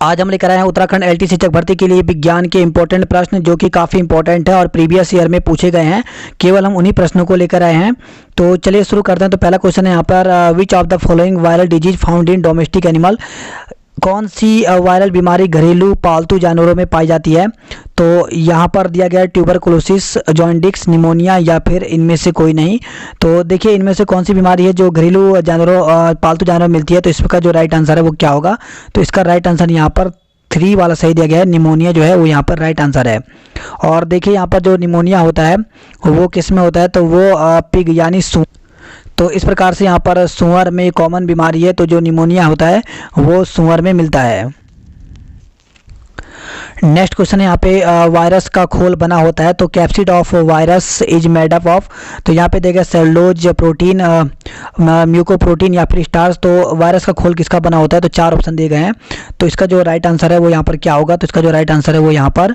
आज हम लेकर आए हैं उत्तराखंड एलटी शिक्षक भर्ती के लिए विज्ञान के इंपॉर्टेंट प्रश्न जो कि काफ़ी इंपॉर्टेंट है और प्रीवियस ईयर में पूछे गए हैं। केवल हम उन्हीं प्रश्नों को लेकर आए हैं। तो चलिए शुरू करते हैं। तो पहला क्वेश्चन है यहाँ पर, which of the following viral disease found in domestic animal. कौन सी वायरल बीमारी घरेलू पालतू जानवरों में पाई जाती है। तो यहाँ पर दिया गया है ट्यूबरकुलोसिस, जॉन्डिस, निमोनिया या फिर इनमें से कोई नहीं। तो देखिए इनमें से कौन सी बीमारी है जो घरेलू जानवरों पालतू जानवरों में मिलती है। तो इसका जो राइट आंसर है वो क्या होगा। तो इसका राइट आंसर यहाँ पर 3 वाला सही दिया गया है। निमोनिया जो है वो यहाँ पर राइट आंसर है। और देखिए यहाँ पर जो निमोनिया होता है वो किस में होता है, तो वो पिग यानी तो इस प्रकार से यहाँ पर सूअर में कॉमन बीमारी है। तो जो निमोनिया होता है वो सूअर में मिलता है। नेक्स्ट क्वेश्चन है यहाँ पे, वायरस का खोल बना होता है। तो capsid of virus is made up of. तो यहाँ पे देगा सेलुलोज, प्रोटीन, म्यूकोप्रोटीन या फिर स्टार्च। तो वायरस का खोल किसका बना होता है। तो 4 ऑप्शन दिए गए हैं। तो इसका जो राइट आंसर है वो यहाँ पर क्या होगा। तो इसका जो राइट आंसर है वो यहाँ पर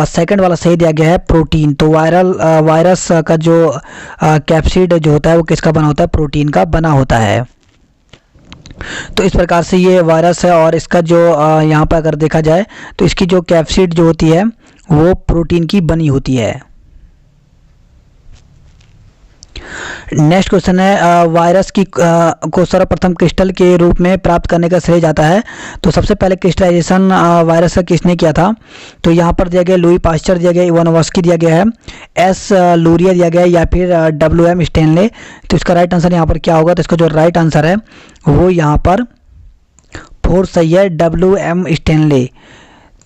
सेकंड वाला सही दिया गया है, प्रोटीन। तो वायरस का जो कैप्सिड जो होता है वो किसका बना होता है, प्रोटीन का बना होता है। तो इस प्रकार से ये वायरस है और इसका जो यहाँ पर अगर देखा जाए तो इसकी जो कैप्सिड जो होती है वो प्रोटीन की बनी होती है। नेक्स्ट क्वेश्चन है, वायरस की को सर्वप्रथम क्रिस्टल के रूप में प्राप्त करने का श्रेय जाता है। तो सबसे पहले क्रिस्टलाइजेशन वायरस का किसने किया था। तो यहाँ पर दिया गया लुई पास्चर दिया गया, इवानोव्स्की दिया गया है, एस लूरिया दिया गया या फिर WM स्टेनले। तो इसका राइट आंसर यहाँ पर क्या होगा। तो इसका जो राइट आंसर है वो यहाँ पर 4 सही है, WM स्टेनले।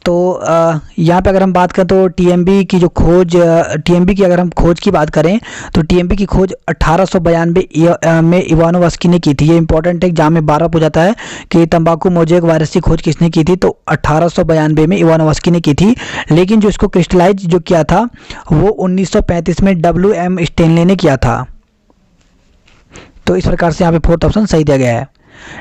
तो यहाँ पे अगर हम बात करें तो TMB की जो खोज, TMB की अगर हम खोज की बात करें तो TMB की खोज 1892 में इवानोव्स्की ने की थी। ये इंपॉर्टेंट है, एग्जाम में बार बार पूछा जाता है कि तंबाकू मोजेक वायरस की खोज किसने की थी। तो 1892 में इवानोव्स्की ने की थी। लेकिन जो इसको क्रिस्टलाइज जो किया था वो 1935 में WM स्टेनले ने किया था। तो इस प्रकार से यहाँ पे 4th ऑप्शन सही दिया गया है।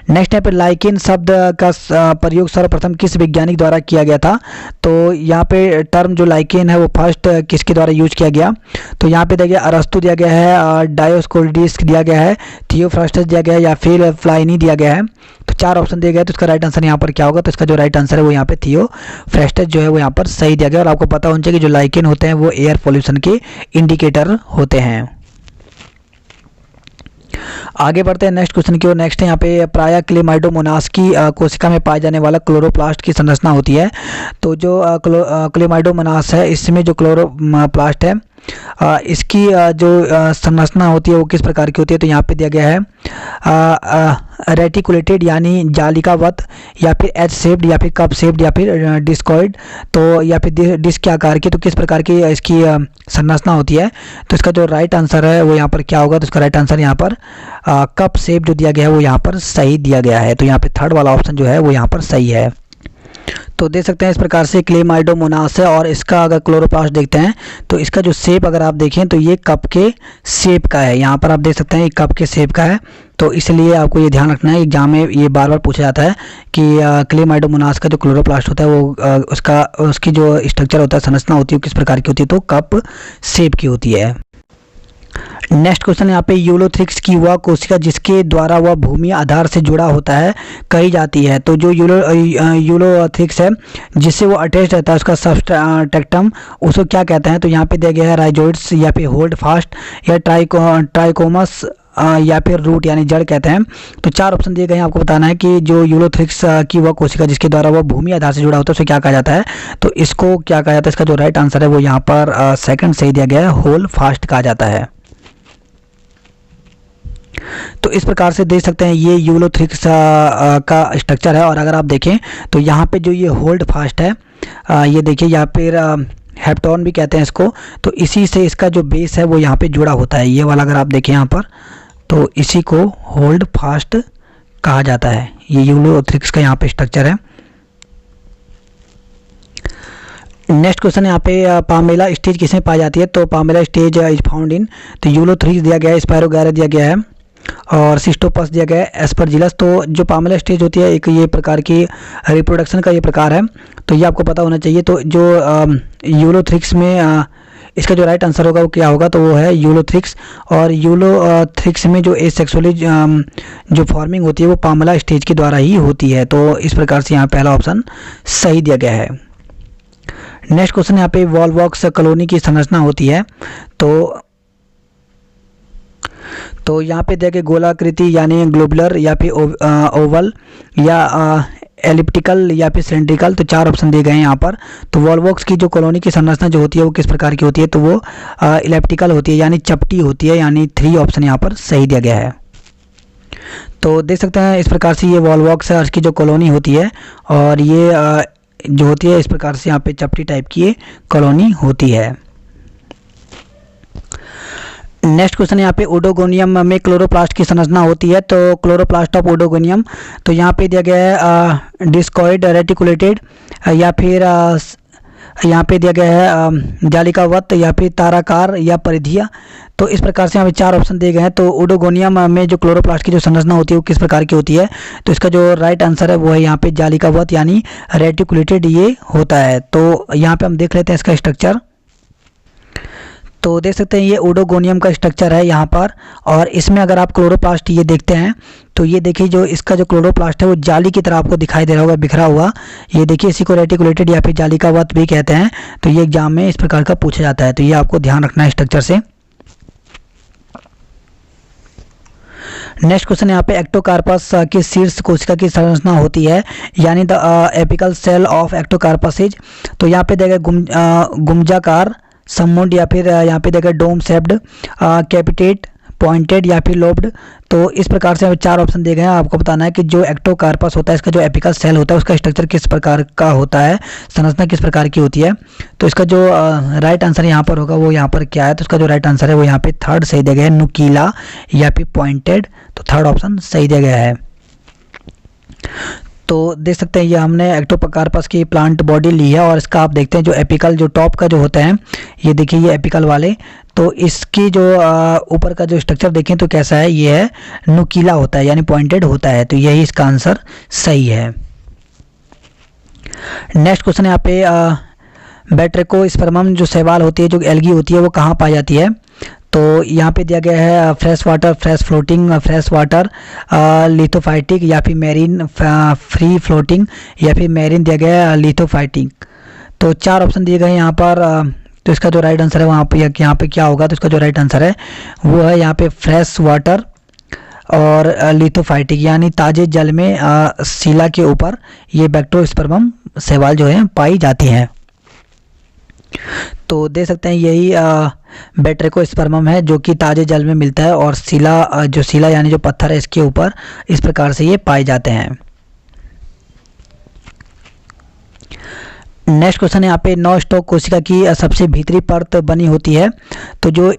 नेक्स्ट यहाँ पे लाइकेन शब्द का प्रयोग सर्वप्रथम किस वैज्ञानिक द्वारा किया गया था। तो यहाँ पे टर्म जो लाइकेन है वो फर्स्ट किसके द्वारा यूज किया गया। तो यहाँ पे दिया गया अरस्तु दिया गया है, डायोस्कोरिडस दिया गया है, थियोफ्रास्टस दिया गया है या फिर प्लाइनी दिया गया है। तो 4 ऑप्शन दिए गए। तो इसका राइट आंसर यहाँ पर क्या होगा। तो इसका जो राइट आंसर है वो यहाँ पे थियोफ्रास्टस जो है वो यहाँ पर सही दिया गया। और आपको पता होना चाहिए कि जो लाइकेन होते हैं वो एयर पोल्यूशन के इंडिकेटर होते हैं। आगे बढ़ते हैं नेक्स्ट क्वेश्चन की ओर। नेक्स्ट है यहाँ पे, प्रायः क्लेमाइडोमोनास की कोशिका में पाए जाने वाला क्लोरोप्लास्ट की संरचना होती है। तो जो क्लेमाइडोमोनास है इसमें जो क्लोरोप्लास्ट है इसकी जो संरचना होती है वो किस प्रकार की होती है। तो यहाँ पे दिया गया है रेटिकुलेटेड यानी जालिकावत या फिर एच शेप्ड या फिर कप शेप्ड या फिर डिस्कॉइड। तो या फिर डिस्क के आकार की। तो किस प्रकार की इसकी संरचना होती है। तो इसका जो राइट आंसर है वो यहाँ पर क्या होगा। तो इसका राइट आंसर यहाँ पर कप शेप जो दिया गया है वो यहाँ पर सही दिया गया है। तो यहाँ पे 3rd वाला ऑप्शन जो है वो यहाँ पर सही है। तो देख सकते हैं इस प्रकार से क्लेमाइडोमोनास है और इसका अगर क्लोरोप्लास्ट देखते हैं तो इसका जो शेप अगर आप देखें तो ये कप के शेप का है। यहाँ पर आप देख सकते हैं ये कप के शेप का है। तो इसलिए आपको ये ध्यान रखना है, एग्जाम में ये बार बार पूछा जाता है कि क्लेमाइडोमोनास का जो क्लोरोप्लास्ट होता है वो उसकी जो स्ट्रक्चर होता है, संरचना होती है, किस प्रकार की होती है। तो कप शेप की होती है। नेक्स्ट क्वेश्चन यहाँ पे, यूलोथ्रिक्स की वह कोशिका जिसके द्वारा वह भूमि आधार से जुड़ा होता है कही जाती है। तो जो यूलोथ्रिक्स है जिससे वो अटैच रहता है उसका सबस्ट्रेटम उसको क्या कहते हैं। तो यहाँ पे दिया गया है राइजोइड्स या फिर होल्ड फास्ट या ट्राइकोमस या फिर रूट यानी जड़ कहते हैं। तो 4 ऑप्शन दिए गए हैं। आपको बताना है कि जो यूलोथ्रिक्स की वह कोशिका जिसके द्वारा वह भूमि आधार से जुड़ा होता है उसे क्या कहा जाता है। तो इसको क्या कहा जाता है। इसका जो राइट आंसर है वो यहाँ पर सेकंड सही दिया गया है, होल्ड फास्ट कहा जाता है। तो इस प्रकार से देख सकते हैं ये यूलोथ्रिक्स का स्ट्रक्चर है। और अगर आप देखें तो यहाँ पे जो ये होल्ड फास्ट है, ये देखिए यहाँ पे हेप्टोन भी कहते हैं इसको। तो इसी से इसका जो बेस है वो यहाँ पे जुड़ा होता है। ये वाला अगर आप देखें यहाँ पर तो इसी को होल्ड फास्ट कहा जाता है। ये यूलोथ्रिक्स का यहाँ पे स्ट्रक्चर है। नेक्स्ट क्वेश्चन यहाँ पे, पामेला स्टेज किसमें पाई जाती है। तो Pamela stage is found in. तो यूलोथ्रिक्स दिया गया है, स्पायरोगैरा दिया गया है और सिस्टोपस दिया गया है, एस्परजिलस। तो जो पामेला स्टेज होती है एक ये प्रकार की रिप्रोडक्शन का ये प्रकार है। तो ये आपको पता होना चाहिए। तो जो यूलोथ्रिक्स में इसका जो राइट आंसर होगा वो क्या होगा, तो वो है यूलोथ्रिक्स। और यूलोथ्रिक्स में जो एसेक्सुअली जो फॉर्मिंग होती है वो पामला स्टेज के द्वारा ही होती है। तो इस प्रकार से यहाँ पहला ऑप्शन सही दिया गया है। नेक्स्ट क्वेश्चन यहाँ पे वॉलवॉक्स कॉलोनी की संरचना होती है। तो यहाँ पे देखिए गोलाकृति यानी ग्लोबुलर या फिर ओवल या एलिप्टिकल या फिर सिलेंड्रिकल, तो 4 ऑप्शन दिए गए हैं यहाँ पर। तो वॉलवॉक्स की जो कॉलोनी की संरचना जो होती है वो किस प्रकार की होती है, तो वो इलेप्टिकल होती है यानी चपटी होती है, यानी 3 ऑप्शन यहाँ पर सही दिया गया है। तो देख सकते हैं इस प्रकार से ये वॉलवॉक्स है, इसकी जो कॉलोनी होती है और ये जो होती है इस प्रकार से यहाँ पे चपटी टाइप की कॉलोनी होती है। नेक्स्ट क्वेश्चन यहाँ पे ओडोगोनियम में क्लोरोप्लास्ट की संरचना होती है। तो क्लोरोप्लास्ट ऑफ ओडोगोनियम, तो यहाँ पे दिया गया है डिस्कॉइड रेटिकुलेटेड या फिर यहाँ पे दिया गया है जालिकावत या फिर ताराकार या परिधिया। तो इस प्रकार से यहाँ पे 4 ऑप्शन दिए गए हैं। तो ओडोगोनियम में जो क्लोरोप्लास्ट की जो संरचना होती है वो किस प्रकार की होती है, तो इसका जो राइट आंसर है वो है यहाँ पे जालिकावत यानी रेटिकुलेटेड ये होता है। तो यहाँ पे हम देख लेते हैं इसका स्ट्रक्चर। तो देख सकते हैं ये ओडोगोनियम का स्ट्रक्चर है यहाँ पर, और इसमें अगर आप क्लोरोप्लास्ट ये देखते हैं तो ये देखिए जो इसका जो क्लोरोप्लास्ट है वो जाली की तरह आपको दिखाई दे रहा होगा बिखरा हुआ। ये देखिए इसी को रेटिकुलेटेड या फिर जालिकावत भी कहते हैं। तो ये एग्जाम में इस प्रकार का पूछा जाता है, तो ये आपको ध्यान रखना है स्ट्रक्चर से। नेक्स्ट क्वेश्चन यहाँ पे एक्टोकार्पस की शीर्ष कोशिका की संरचना होती है यानी the apical cell of ectocarpus. तो यहाँ पे देखिए गुम्जाकार, समुंड या फिर यहाँ पे देखिए डोम शेप्ड, कैपिटेट, पॉइंटेड या फिर लोब्ड। तो इस प्रकार से 4 ऑप्शन दिए गए हैं। आपको बताना है कि जो एक्टोकार्पस होता है इसका जो एपिकल सेल होता है उसका स्ट्रक्चर किस प्रकार का होता है, संरचना किस प्रकार की होती है। तो इसका जो राइट आंसर यहाँ पर होगा वो यहाँ पर क्या है, तो इसका जो राइट आंसर है वो यहाँ पे 3rd सही दिया गया है, नुकीला या फिर पॉइंटेड। तो 3rd ऑप्शन सही दिया गया है। तो देख सकते हैं ये हमने एक्टोकार्पस की प्लांट बॉडी ली है, और इसका आप देखते हैं जो एपिकल जो टॉप का जो होता है, ये देखिए ये एपिकल वाले, तो इसकी जो ऊपर का जो स्ट्रक्चर देखें तो कैसा है, ये है नुकीला होता है यानी पॉइंटेड होता है। तो यही इसका आंसर सही है। नेक्स्ट क्वेश्चन यहाँ पे बैट्रिकोस्पर्मम जो शैवाल होती है, जो एल्गी होती है, वो कहाँ पाई जाती है। तो यहाँ पे दिया गया है fresh water, fresh floating, fresh water, lithophytic या फिर मैरीन फ्री फ्लोटिंग या फिर मैरीन दिया गया है लिथोफाइटिक। तो 4 ऑप्शन दिए गए हैं यहाँ पर। तो इसका जो राइट आंसर है वहाँ पे क्या होगा, तो इसका जो राइट आंसर है वो है यहाँ पे फ्रेश वाटर और लिथोफाइटिक यानी ताजे जल में शिला के ऊपर ये बैक्टीरियोस्पर्मम शैवाल जो है पाई जाती हैं। तो देख सकते हैं यही बैट्रिकोस्पर्मम है जो कि ताजे जल में मिलता है, और शिला यानी जो पत्थर है इसके ऊपर इस प्रकार से ये पाए जाते हैं। नेक्स्ट क्वेश्चन यहाँ पे 9 स्टॉक कोशिका की सबसे भीतरी परत बनी होती है। तो जो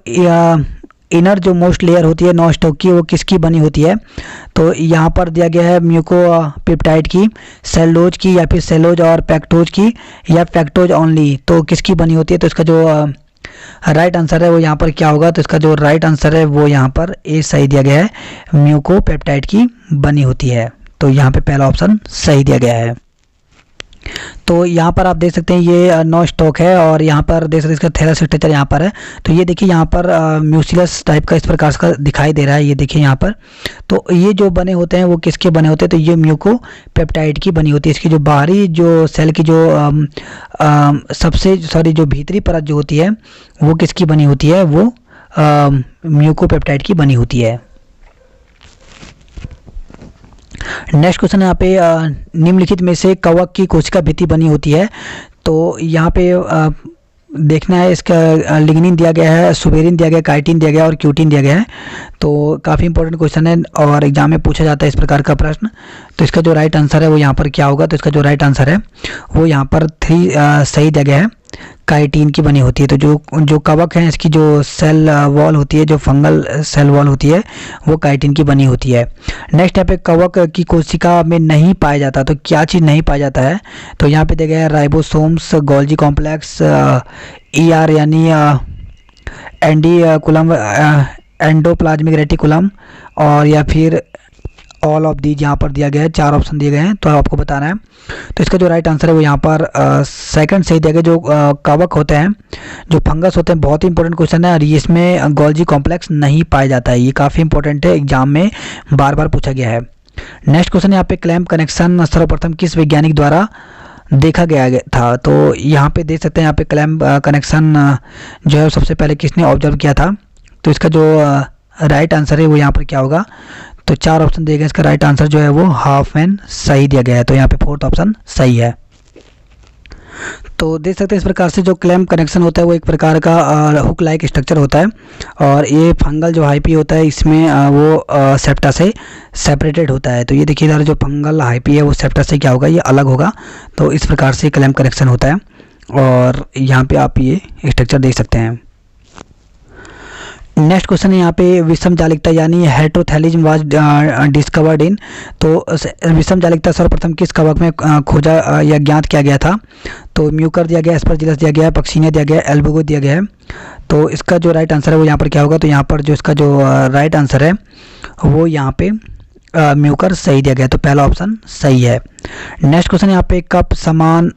इनर जो मोस्ट लेयर होती है 9 स्टॉक की, वो किसकी बनी होती है। तो यहाँ पर दिया गया है म्यूकोपेप्टाइड की, सेलुलोज की या फिर सेलुलोज और पैक्टोज की या पैक्टोज ओनली। तो किसकी बनी होती है, तो इसका जो राइट आंसर है वो यहाँ पर क्या होगा, तो इसका जो राइट आंसर है वो यहाँ पर ए सही दिया गया है, म्यूकोपेप्टाइड की बनी होती है। तो यहाँ पे पहला ऑप्शन सही दिया गया है। तो यहाँ पर आप देख सकते हैं ये 9 स्टॉक है, और यहाँ पर देख सकते हैं इसका थैलस स्ट्रक्चर यहाँ पर है। तो ये देखिए यहाँ पर म्यूसिलस टाइप का इस प्रकार का दिखाई दे रहा है, ये देखिए यहाँ पर। तो ये जो बने होते हैं वो किसके बने होते हैं, तो ये म्यूकोपेप्टाइड की बनी होती है। इसकी जो बाहरी जो सेल की जो जो भीतरी परत जो होती है वो किसकी बनी होती है, वो म्यूकोपेप्टाइड की बनी होती है। नेक्स्ट क्वेश्चन यहाँ पे निम्नलिखित में से कवक की कोशिका भित्ति बनी होती है। तो यहाँ पे देखना है, इसका लिग्निन दिया गया है, सुबेरिन दिया गया, काइटिन दिया गया और क्यूटिन दिया गया है। तो काफ़ी इंपॉर्टेंट क्वेश्चन है और एग्जाम में पूछा जाता है इस प्रकार का प्रश्न। तो इसका जो राइट आंसर है वो यहाँ पर क्या होगा, तो इसका जो राइट आंसर है वो यहाँ पर 3 सही दिया गया है, काइटिन की बनी होती है। तो जो कवक है इसकी जो सेल वॉल होती है, जो फंगल सेल वॉल होती है, वो काइटिन की बनी होती है। नेक्स्ट यहाँ पे कवक की कोशिका में नहीं पाया जाता, तो क्या चीज़ नहीं पाया जाता है, तो यहाँ पे देखा है राइबोसोम्स, गोल्जी कॉम्प्लेक्स, ER यानी एंडोप्लाज्मिक रेटिकुलम, और या फिर ऑल ऑफ दीज यहाँ पर दिया गया है, 4 ऑप्शन दिए गए हैं, तो आपको बताना है। तो इसका जो राइट आंसर है वो यहाँ पर सेकंड सही दिया गया। जो कवक होते हैं, जो फंगस होते हैं, बहुत ही इंपॉर्टेंट क्वेश्चन है और ये इसमें गोल्जी कॉम्प्लेक्स नहीं पाया जाता है। ये काफ़ी इंपॉर्टेंट है, एग्जाम में बार बार पूछा गया है। नेक्स्ट क्वेश्चन यहाँ पे क्लैम्प कनेक्शन सर्वप्रथम किस वैज्ञानिक द्वारा देखा गया था? तो यहाँ पे देख सकते हैं, यहाँ पे क्लैम्प कनेक्शन जो है सबसे पहले किसने ऑब्जर्व किया था? तो इसका जो राइट आंसर है वो यहाँ पर क्या होगा? तो 4 ऑप्शन दिए गए, इसका राइट आंसर जो है वो हाफमैन सही दिया गया है, तो यहाँ पे 4th ऑप्शन सही है। तो देख सकते हैं इस प्रकार से जो क्लैम्प कनेक्शन होता है वो एक प्रकार का हुक लाइक स्ट्रक्चर होता है और ये फंगल जो हाइपी होता है इसमें वो सेप्टा से सेपरेटेड होता है। तो ये देखिए इधर जो फंगल हाइपी है वो सेप्टा से क्या होगा, ये अलग होगा। तो इस प्रकार से क्लैम्प कनेक्शन होता है और यहाँ पे आप ये स्ट्रक्चर देख सकते हैं। नेक्स्ट क्वेश्चन है यहाँ पे विषम जालिकता यानी हेट्रोथैलिज्म वाज डिस्कवर्ड इन। तो विषम जालिकता सर्वप्रथम किस कवक में खोजा या ज्ञात किया गया था? तो म्यूकर दिया गया, एस्परजिलस दिया गया, पक्सीनिया दिया गया, एल्बुगो दिया गया है। तो इसका जो राइट आंसर है वो यहाँ पर क्या होगा? तो यहाँ पर जो इसका जो राइट आंसर है वो यहाँ पे म्यूकर सही दिया गया, तो पहला ऑप्शन सही है। नेक्स्ट क्वेश्चन यहाँ पे कप समान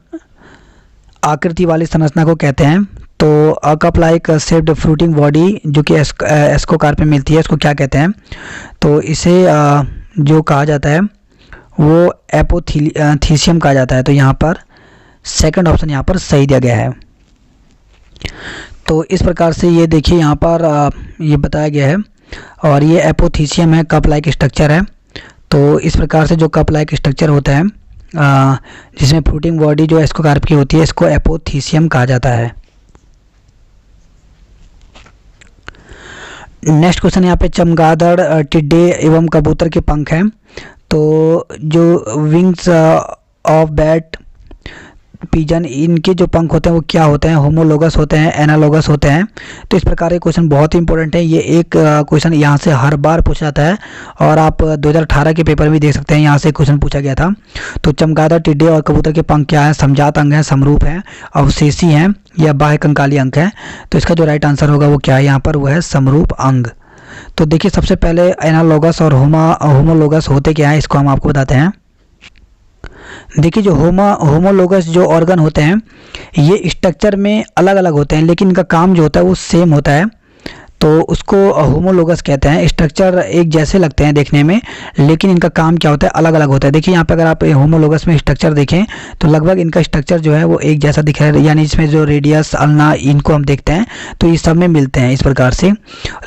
आकृति वाली संरचना को कहते हैं? तो a cup like shaped fruiting body जो कि एस्कोकार्प में मिलती है, इसको क्या कहते हैं? तो इसे जो कहा जाता है वो एपोथीसियम कहा जाता है। तो यहाँ पर सेकंड ऑप्शन यहाँ पर सही दिया गया है। तो इस प्रकार से ये देखिए यहाँ पर ये बताया गया है और ये एपोथीसियम है, कप लाइक स्ट्रक्चर है। तो इस प्रकार से जो कप लाइक स्ट्रक्चर होता है जिसमें फ्रूटिंग बॉडी जो एस्कोकार्प की होती है, इसको एपोथीसियम कहा जाता है। नेक्स्ट क्वेश्चन यहाँ पे चमगादड़, टिड्डे एवं कबूतर के पंख हैं। तो जो विंग्स ऑफ बैट, पिजन, इनके जो पंख होते हैं वो क्या होते हैं? होमोलोगस होते हैं, एनालोगस होते हैं। तो इस प्रकार के क्वेश्चन बहुत ही इंपॉर्टेंट है। ये एक क्वेश्चन यहाँ से हर बार पूछा जाता है और आप 2018 के पेपर में देख सकते हैं, यहाँ से क्वेश्चन पूछा गया था। तो चमगादड़, टिड्डे और कबूतर के पंख क्या है? समजात अंग है, समरूप है, अवशेषी हैं या बाह्य कंकाली अंग है? तो इसका जो राइट आंसर होगा वो क्या है यहाँ पर? वो है समरूप अंग। तो देखिए सबसे पहले एनालोगस और होमोलोगस होते क्या है, इसको हम आपको बताते हैं। देखिए जो होमोलोगस जो ऑर्गन होते हैं ये स्ट्रक्चर में अलग अलग होते हैं लेकिन इनका काम जो होता है वो सेम होता है, तो उसको होमोलोगस कहते हैं। स्ट्रक्चर एक जैसे लगते हैं देखने में लेकिन इनका काम क्या होता है, अलग अलग होता है। देखिए यहाँ पे अगर आप होमोलोगस में स्ट्रक्चर देखें तो लगभग इनका स्ट्रक्चर जो है वो एक जैसा दिख रहा है, यानी इसमें जो रेडियस, अल्ना, इनको हम देखते हैं तो ये सब में मिलते हैं इस प्रकार से,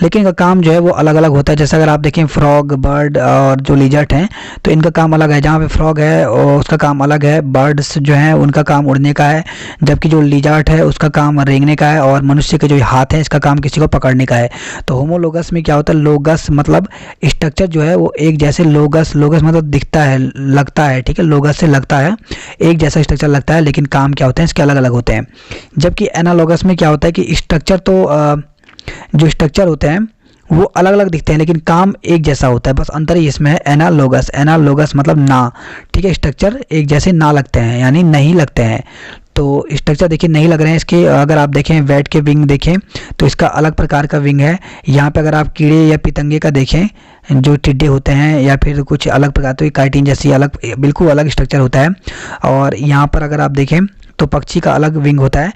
लेकिन इनका काम जो है वो अलग अलग होता है। जैसे अगर आप देखें फ्रॉग, बर्ड और जो लिजर्ट हैं तो इनका काम अलग है। जहाँ पे फ्रॉग है और उसका काम अलग है, बर्ड्स जो हैं उनका काम उड़ने का है, जबकि जो लिजर्ट है उसका काम रेंगने का है और मनुष्य के जो हाथ है इसका काम किसी को पकड़ने का है। तो होमोलोगस में क्या होता है? लोगस मतलब स्ट्रक्चर जो है वो एक जैसे, लोगस मतलब दिखता है, लगता है, ठीक है, लोगस से लगता है, एक जैसा स्ट्रक्चर लगता है लेकिन काम क्या होते हैं इसके अलग अलग होते हैं। जबकि एनालोगस में क्या होता है कि स्ट्रक्चर तो जो स्ट्रक्चर होते हैं वो अलग अलग दिखते हैं लेकिन काम एक जैसा होता है, बस अंतर ही इसमें है। एनालोगस मतलब ना, ठीक है, स्ट्रक्चर एक जैसे ना लगते हैं यानी नहीं लगते हैं। तो स्ट्रक्चर देखिए नहीं लग रहे हैं इसके। अगर आप देखें बैट के विंग देखें तो इसका अलग प्रकार का विंग है। यहाँ पे अगर आप कीड़े या पतंगे का देखें, जो टिड्डे होते हैं या फिर कुछ अलग प्रकार, तो काइटिन जैसी अलग, बिल्कुल अलग स्ट्रक्चर होता है। और यहाँ पर अगर आप देखें तो पक्षी का अलग विंग होता है,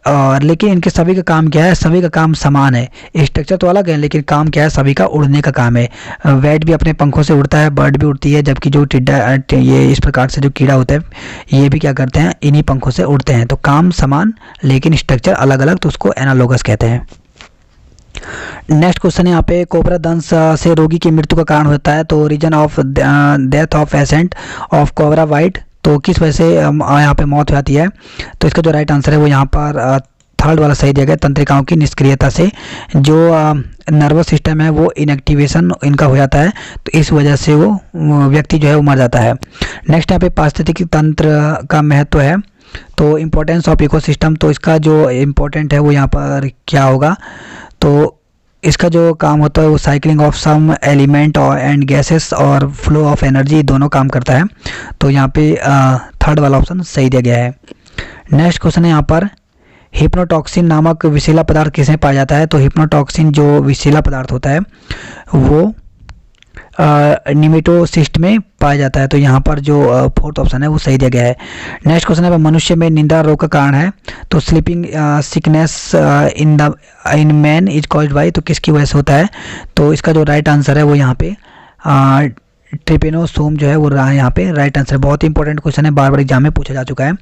और लेकिन इनके सभी का काम क्या है? सभी का काम समान है। स्ट्रक्चर तो अलग है लेकिन काम क्या है? सभी का उड़ने का काम है। बैट भी अपने पंखों से उड़ता है, बर्ड भी उड़ती है, जबकि जो टिड्डा, ये इस प्रकार से जो कीड़ा होता है ये भी क्या करते हैं? इन्हीं पंखों से उड़ते हैं। तो काम समान लेकिन स्ट्रक्चर अलग अलग, तो उसको एनालोगस कहते हैं। नेक्स्ट क्वेश्चन है यहाँ पे कोबरा दंश से रोगी की मृत्यु का कारण होता है। तो reason of death of ascent of cobra white, तो किस वजह से यहाँ पे मौत हो जाती है? तो इसका जो राइट आंसर है वो यहाँ पर थर्ड वाला सही दिया गया, तंत्रिकाओं की निष्क्रियता से। जो नर्वस सिस्टम है वो इनएक्टिवेशन इनका हो जाता है, तो इस वजह से वो व्यक्ति जो है वो मर जाता है। नेक्स्ट यहाँ पे पारिस्थितिकी तंत्र का महत्व है। तो इम्पोर्टेंस ऑफ इकोसिस्टम, तो इसका जो इम्पोर्टेंट है वो यहाँ पर क्या होगा? तो इसका जो काम होता है वो साइक्लिंग ऑफ सम एलिमेंट और एंड गैसेस और फ्लो ऑफ एनर्जी दोनों काम करता है। तो यहाँ पे थर्ड वाला ऑप्शन सही दिया गया है। नेक्स्ट क्वेश्चन है यहाँ पर हिप्नोटॉक्सिन नामक विषैला पदार्थ किसमें पाया जाता है? तो हिप्नोटॉक्सिन जो विषैला पदार्थ होता है वो निमेटोसिस्ट में पाया जाता है। तो यहाँ पर जो फोर्थ ऑप्शन है वो सही दिया गया है। नेक्स्ट क्वेश्चन है मनुष्य में निद्रा रोग का कारण है, तो sleeping sickness in man is caused by, तो किसकी वजह से होता है? तो इसका जो राइट आंसर है वो यहाँ पे ट्रिपेनोसोम जो है वो रहा है यहाँ पे राइट आंसर। बहुत ही इंपॉर्टेंट क्वेश्चन है, बार बार एग्जाम में पूछा जा चुका है।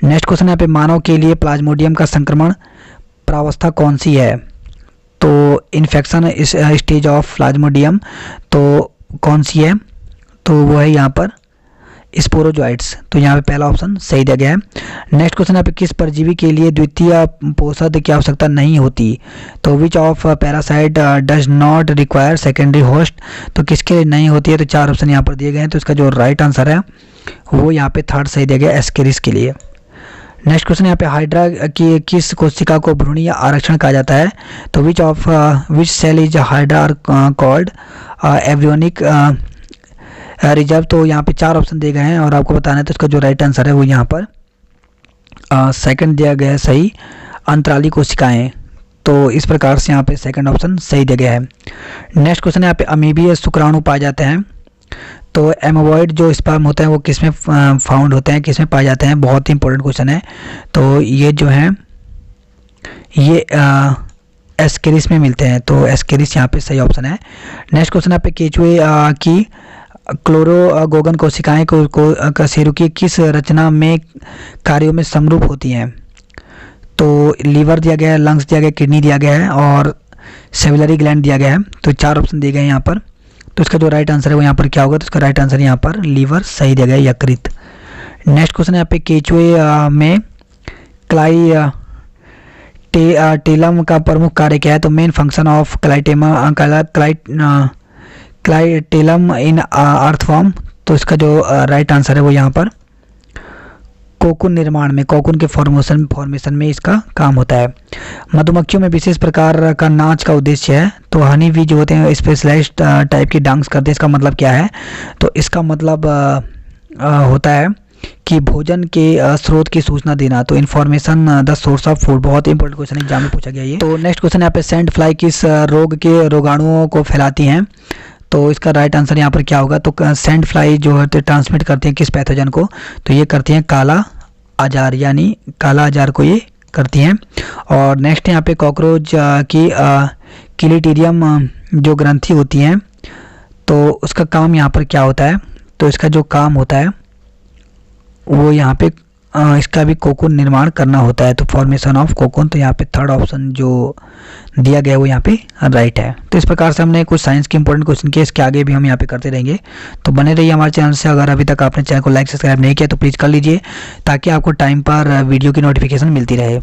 नेक्स्ट क्वेश्चन यहाँ पे मानव के लिए प्लाज्मोडियम का संक्रमण प्रावस्था कौन सी है? तो इन्फेक्शन इस स्टेज ऑफ प्लाज्मोडियम तो कौन सी है? तो वो है यहाँ पर स्पोरोजोइट्स। तो यहाँ पे पहला ऑप्शन सही दिया गया है। नेक्स्ट क्वेश्चन यहाँ पे किस परजीवी के लिए द्वितीय पोषक की आवश्यकता नहीं होती? तो which of parasite does not require secondary host, तो किसके लिए नहीं होती है? तो 4 ऑप्शन यहाँ पर दिए गए हैं। तो इसका जो राइट आंसर है वो यहाँ पे थर्ड सही दिया गया एस्केरिस के लिए। नेक्स्ट क्वेश्चन यहाँ पे हाइड्रा की किस कोशिका को भ्रूणीय आरक्षण कहा जाता है? तो which cell is hydra called embryonic reserve. तो यहाँ पे 4 ऑप्शन दिए गए हैं और आपको बताना है। तो इसका जो राइट आंसर है वो यहाँ पर सेकंड दिया गया है सही, अंतराली कोशिकाएं। तो इस प्रकार से यहाँ पे सेकंड ऑप्शन सही दिया गया है। नेक्स्ट क्वेश्चन यहाँ पे अमीबीय शुक्राणु पाए जाते हैं, तो एमोबॉइड जो स्पर्म होते हैं वो किस में फाउंड होते हैं, किस में पाए जाते हैं? बहुत ही इंपॉर्टेंट क्वेश्चन है। तो ये जो है ये एस्केरिस में मिलते हैं, तो एस्केरिस यहाँ पे सही ऑप्शन है। नेक्स्ट क्वेश्चन यहाँ पे केचुए की क्लोरोगोगन कोशिकाएं को कशेरुकी किस रचना में कार्यों में समरूप होती हैं? तो लीवर दिया गया है, लंग्स दिया गया है, किडनी दिया गया है और सेविलरी ग्लैंड दिया गया है। तो 4 ऑप्शन दिए गए हैं यहाँ पर। तो इसका जो राइट आंसर है वो यहाँ पर क्या होगा? तो इसका राइट आंसर यहाँ पर लीवर सही दिया गया है, यकृत। नेक्स्ट क्वेश्चन यहाँ पे केचुए में क्लाइटेलम का प्रमुख कार्य क्या है? तो main function of clitellum in earthworm. तो इसका जो राइट आंसर है वो यहाँ पर कोकून निर्माण में, कोकून के फॉर्मेशन में इसका काम होता है। मधुमक्खियों में विशेष प्रकार का नाच का उद्देश्य है, तो हनी बी जो होते हैं स्पेशलाइज्ड टाइप की डांस करते हैं। इसका मतलब क्या है? तो इसका मतलब होता है कि भोजन के स्रोत की सूचना देना। तो information the source of food, बहुत इंपॉर्टेंट क्वेश्चन एग्जाम में पूछा गया ये। तो नेक्स्ट क्वेश्चन यहाँ पे सैंड फ्लाई किस रोग के रोगाणुओं को फैलाती हैं? तो इसका राइट आंसर यहाँ पर क्या होगा? तो सैंड फ्लाई जो है तो ट्रांसमिट करते हैं किस पैथोजन को? तो ये करती हैं काला आजार, यानी काला आजार को ये करती हैं। और नेक्स्ट यहाँ पे कॉकरोच की क्लिटीरियम जो ग्रंथि होती हैं तो उसका काम यहाँ पर क्या होता है? तो इसका जो काम होता है वो यहाँ पे इसका भी कोकून निर्माण करना होता है, तो फॉर्मेशन ऑफ कोकून। तो यहाँ पे थर्ड ऑप्शन जो दिया गया है वो यहाँ पे राइट है। तो इस प्रकार से हमने कुछ साइंस के इंपॉर्टेंट क्वेश्चन किए, इसके आगे भी हम यहाँ पे करते रहेंगे। तो बने रहिए हमारे चैनल से। अगर अभी तक आपने चैनल को लाइक सब्सक्राइब नहीं किया तो प्लीज़ कर लीजिए, ताकि आपको टाइम पर वीडियो की नोटिफिकेशन मिलती रहे।